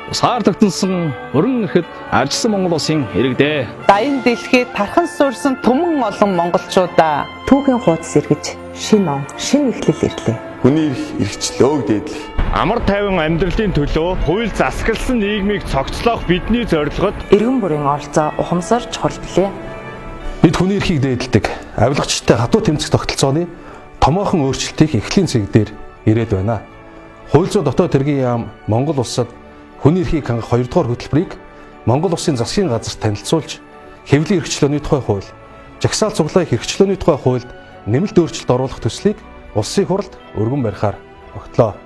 Усаар тогтносон өрн ирэхэд арчсан Монгол улсын иргэдээ. Даян дэлхийд тархан суурсан түмэн олон монголчуудаа түүхийн хуудас эргэж шинэ он, шинэ эхлэл ирлээ. Хүний эрх эрхчлөөг дээдлэх. Амар тайван амьдралын төлөө хууль засагласан нийгмийг цогцлоох бидний зорилгод Иргэн бүрийн оролцоо ухамсар чухал билээ. Бид хүний эрхийг дээдэлдэг авилгачтай хатуу тэмцэх тогтолцооны томоохон өөрчлөлтийг эхлэлийн цэг дээр ирээд байна. Хууль зүйн дотоод хэргийн яам Монгол улсад хүний эрхийг хангах 2 дугаар хөтөлбөрийг Монгол улсын засгийн газарт танилцуулж, хэвлэлийн эрхчлөөний тухай хууль, жагсаал цуглаах эрхчлөөний тухай хуульд нэмэлт өөрчлөлт оруулах төслийг улсын хурлд өргөн барихаар огтлоо.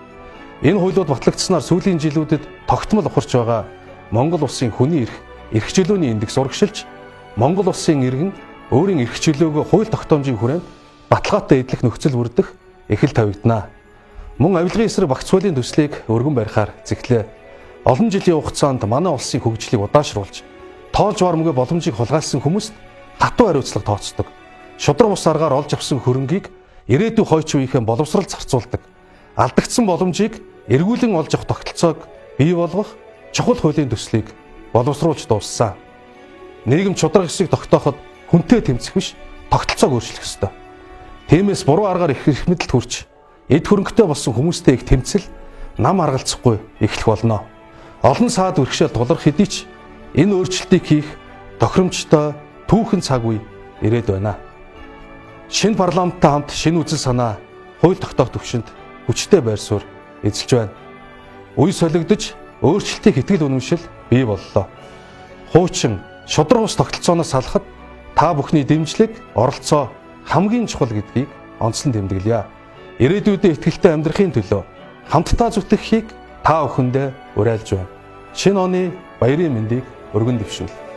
Энэ хуулиуд батлагдсанаар сүүлийн жилүүдэд тогтмол ухарч байгаа Монгол улсын хүний эрх, эрх чөлөөний индекс урагшилж, Монгол улсын иргэн өөрийн эрх чөлөөгөө хууль тогтоомжийн хүрээнд баталгаатай эдлэх нөхцөл бүрдэх эхэл тавигданаа. Мөн авилгын эсрэг багц хуулийн төслийг өргөн барихаар зэглээ. Олон жилийн хугацаанд манай улсын хөгжлийг удаашруулж, тоолж барамгүй боломжийг хулгайлсан хүмүүст хатуу хариуцлага тооцдог. Шудраг бус аргаар олж авсан хөрөнгийг ирээдүйн хойч үеийнхэн боловсрал зарцуулдаг. Алдагдсан боломжийг эргүүлэн олж авах тогтолцоог бий болгох чухал хуулийн төслийг боловсруулж дууссан. Нийгэм шудраг эсрэг тогтооход хүнтэй тэмцэх биш, тогтолцоог өөрчлөх ёстой. Тиймээс буруу аргаар их мэдэлд хүрч, эд хөрөнгөтэй болсон хүмүүстэй их тэмцэл нам аргалзахгүй эхлэх болно. Олон саад үргшэл тулрах хэдий ч энэ өөрчлөлтийг хийх тохиромжтой түүхэн цаг үе ирээд байна. Шинэ парламенттай хамт шинэ үзэл санаа хууль тогтоох төвшөнд хүчтэй байр суурь эзэлж байна. Үе солигдож өөрчлөлтийг итгэл үнэмшил бий боллоо. Хуучин шудраг ус тогтолцооноос салахад та бүхний дэмжлэг, оролцоо хамгийн чухал гэдгийг онцлон тэмдэглэе. Ирээдүйдээ итгэлтэй амьдрахын төлөө хамтдаа зүтгэхийг та бүхэндээ уриалж байна. Шинэ оны баярын мэндийг өргөн дэвшүүл.